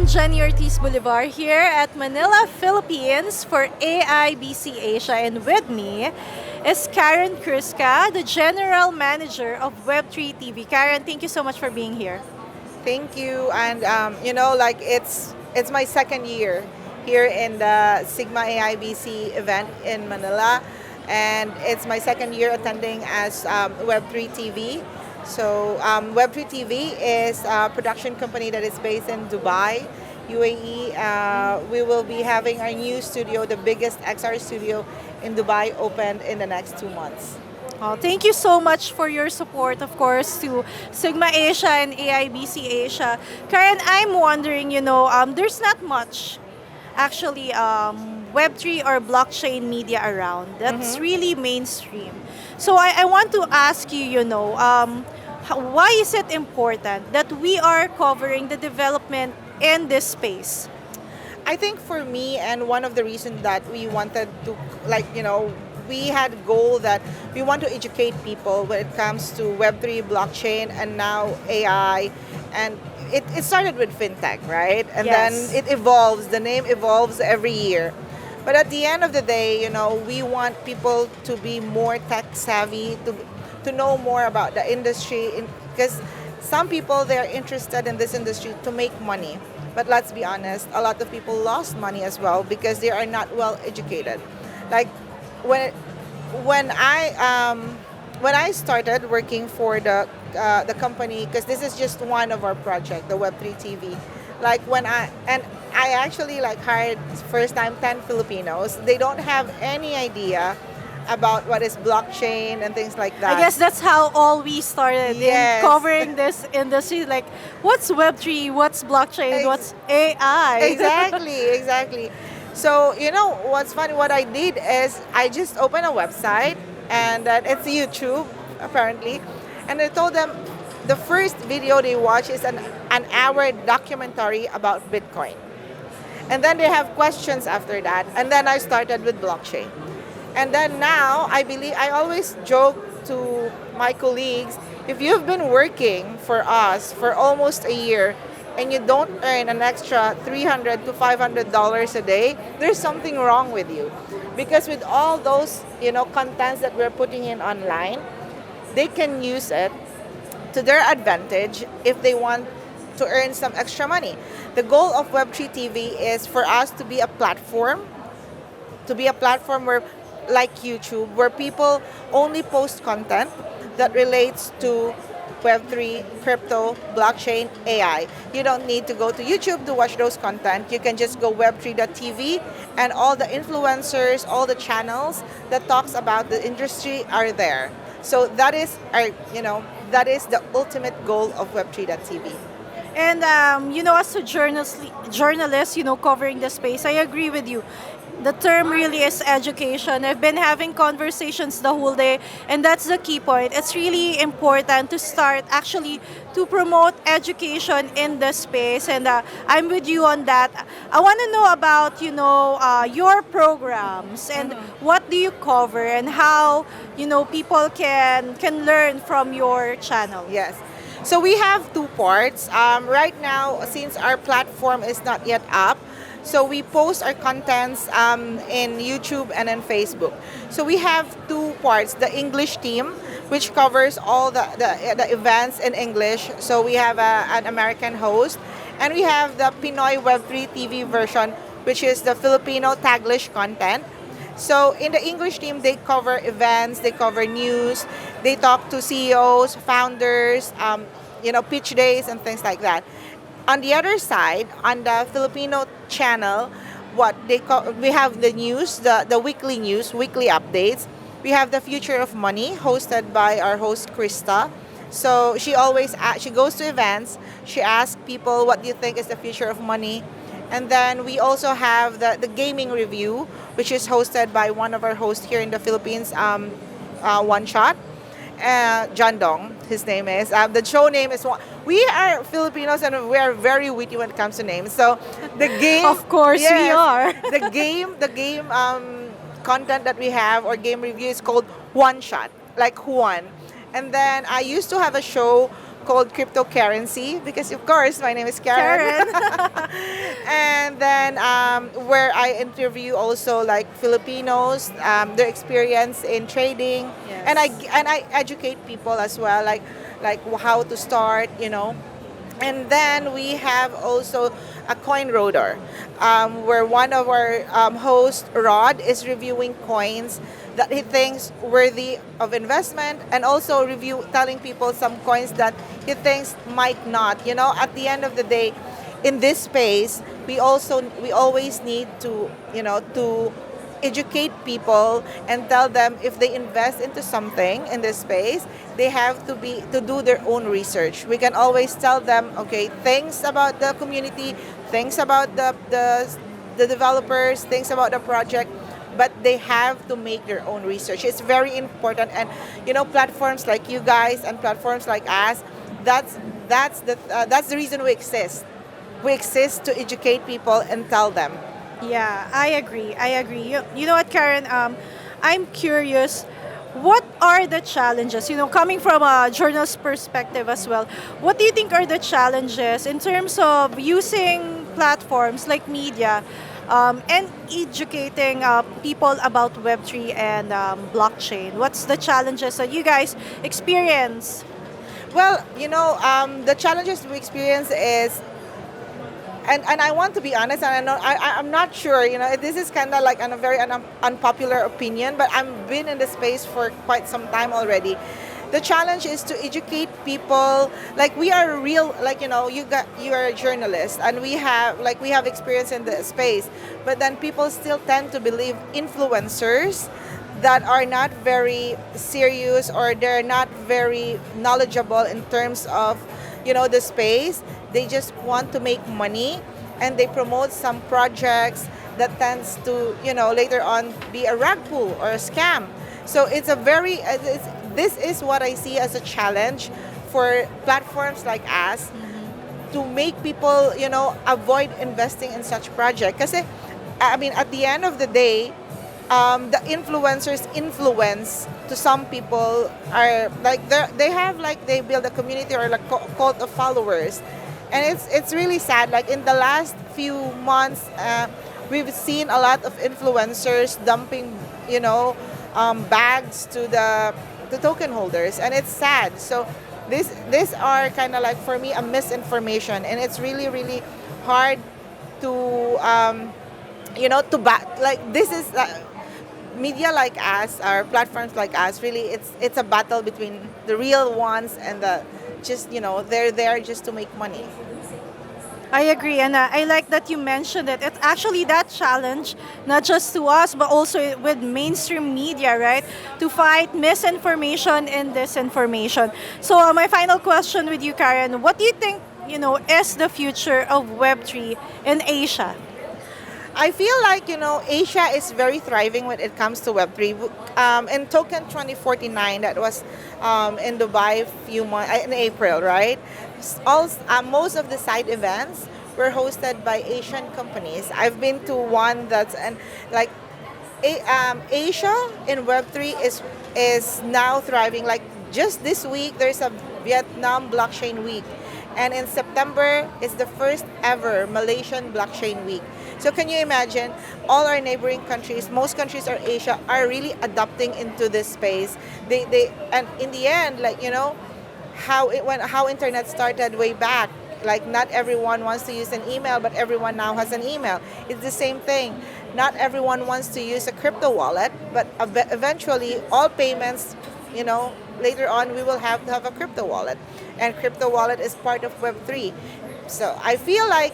I'm Jenny Ortiz Bolivar here at Manila, Philippines for AIBC Asia, and with me is Karen Kriska, the General Manager of Web3TV. Karen, thank you so much for being here. Thank you, and it's my second year here in the Sigma AIBC event in Manila, and it's my second year attending as Web3 TV. So Web3 TV is a production company that is based in Dubai, UAE. We will be having our new studio, the biggest XR studio in Dubai, opened in the next 2 months. Thank you so much for your support, of course, to Sigma Asia and AIBC Asia. Karen, I'm wondering, there's not much actually Web3 or blockchain media around that's really mainstream. So I want to ask you, why is it important that we are covering the development in this space? I think for me, and one of the reasons that we wanted to, we had a goal that we want to educate people when it comes to Web3, blockchain, and now AI. And it started with fintech, right? And Yes. then it evolves. The name evolves every year. But at the end of the day, we want people to be more tech savvy, to know more about the industry. Because some people, they're interested in this industry to make money. But let's be honest, a lot of people lost money as well because they are not well educated. Like when when I when I started working for the company, because this is just one of our project, the Web3 TV. Like I actually hired first time 10 Filipinos. They don't have any idea about what is blockchain and things like that. I guess that's how all we started Yes. in covering this industry. Like, what's Web3? What's blockchain? Ex- What's AI? Exactly. So, what's funny, what I did is I just opened a website, and it's YouTube, apparently. And I told them the first video they watch is an hour documentary about Bitcoin. And then they have questions after that. And then I started with blockchain. And then now, I always joke to my colleagues, if you've been working for us for almost a year and you don't earn an extra $300 to $500 a day, there's something wrong with you. Because with all those, contents that we're putting in online, they can use it to their advantage if they want to earn some extra money. The goal of Web3 TV is for us to be a platform where, like YouTube, where people only post content that relates to Web3, crypto, blockchain, AI. You don't need to go to YouTube to watch those content. You can just go web3.tv, and all the influencers, all the channels that talks about the industry are there. So that is that is the ultimate goal of web3.tv. And as a journalist, covering the space, I agree with you. The term really is education. I've been having conversations the whole day, and that's the key point. It's really important to start actually to promote education in the space, and I'm with you on that. I want to know about your programs and what do you cover and how people can learn from your channel. Yes. So we have two parts. Right now, since our platform is not yet up, so we post our contents in YouTube and in Facebook. So we have two parts. The English team, which covers all the events in English. So we have an American host. And we have the Pinoy Web3 TV version, which is the Filipino Taglish content. So in the English team, they cover events, they cover news, they talk to CEOs, founders, pitch days and things like that. On the other side, on the Filipino channel, we have the news, the weekly news, weekly updates. We have the Future of Money, hosted by our host Krista. So she goes to events. She asks people, what do you think is the future of money? And then we also have the gaming review, which is hosted by one of our hosts here in the Philippines, One Shot. John Dong, his name is. The show name is. We are Filipinos and we are very witty when it comes to names. So the game, Of course, we yes, are. the game content that we have or game review is called One Shot, like Juan. And then I used to have a show called Cryptocurrency, because of course my name is Karen. Karen. And then where I interview also like Filipinos, their experience in trading, and I Yes. and I educate people as well, like how to start, And then we have also a coin roader, where one of our hosts, Rod, is reviewing coins that he thinks worthy of investment, and also telling people some coins that he thinks might not. At the end of the day, in this space, we always need to educate people and tell them if they invest into something in this space, they have to do their own research. We can always tell them, okay, things about the community, things about the developers, things about the project, but they have to make their own research. It's very important, and platforms like you guys and platforms like us, that's the reason we exist. We exist to educate people and tell them. Yeah, I agree. I agree. You know what, Karen? I'm curious. What are the challenges? Coming from a journalist perspective as well, what do you think are the challenges in terms of using platforms like media and educating people about Web3 and blockchain? What's the challenges that you guys experience? Well, the challenges we experience is, and I want to be honest, and I'm not sure. This is kind of like a very unpopular opinion, but I've been in the space for quite some time already. The challenge is to educate people. Like, we are real, like, you are a journalist, and we have experience in the space, but then people still tend to believe influencers that are not very serious, or they're not very knowledgeable in terms of the space. They just want to make money, and they promote some projects that tends to later on be a rug pull or a scam. So this is what I see as a challenge for platforms like us, to make people avoid investing in such projects. Because I mean, at the end of the day, the influencers influence to some people are like they build a community or like cult of followers, and it's really sad. Like, in the last few months, we've seen a lot of influencers dumping bags to the token holders, and it's sad. So these are kind of like, for me, a misinformation, and it's really really hard to like, this is media like us, or platforms like us, really it's a battle between the real ones and the just they're there just to make money. I agree, and I like that you mentioned it. It's actually that challenge, not just to us, but also with mainstream media, right? To fight misinformation and disinformation. So, my final question with you, Karen, what do you think, is the future of Web3 in Asia? I feel like Asia is very thriving when it comes to Web3. In Token 2049, that was in Dubai few months in April, right? Most of the side events were hosted by Asian companies. I've been to one that's and like Asia in Web3 is now thriving. Like, just this week, there's a Vietnam Blockchain Week, and in September is the first ever Malaysian Blockchain Week. So can you imagine, all our neighboring countries, most countries are Asia, are really adopting into this space. They and in the end, like, how internet started way back. Like, not everyone wants to use an email, but everyone now has an email. It's the same thing. Not everyone wants to use a crypto wallet, but eventually all payments, later on we will have to have a crypto wallet, and crypto wallet is part of Web3. So I feel like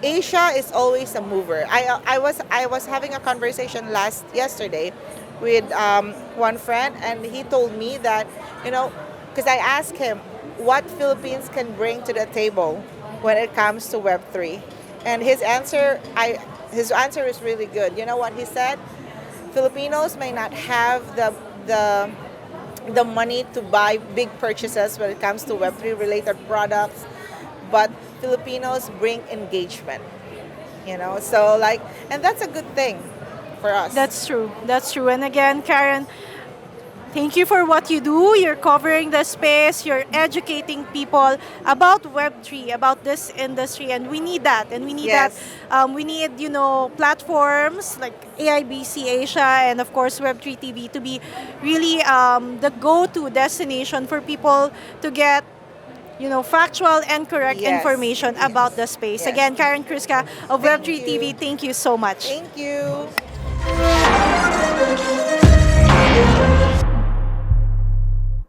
Asia is always a mover. I was having a conversation yesterday with one friend, and he told me that because I asked him what Philippines can bring to the table when it comes to Web3, and his answer is really good. You know what he said? Filipinos may not have the money to buy big purchases when it comes to Web3 related products, but Filipinos bring engagement. So like, and that's a good thing for us. That's true. That's true. And again, Karen, Thank you for what you do. You're covering the space, you're educating people about Web3, about this industry, and we need that. And we need Yes. that. We need, platforms like AIBC Asia and, of course, Web3TV to be really the go-to destination for people to get factual and correct Yes. information about the space. Yes. Again, Karen Kriska of Thank Web3 you. TV, thank you so much. Thank you.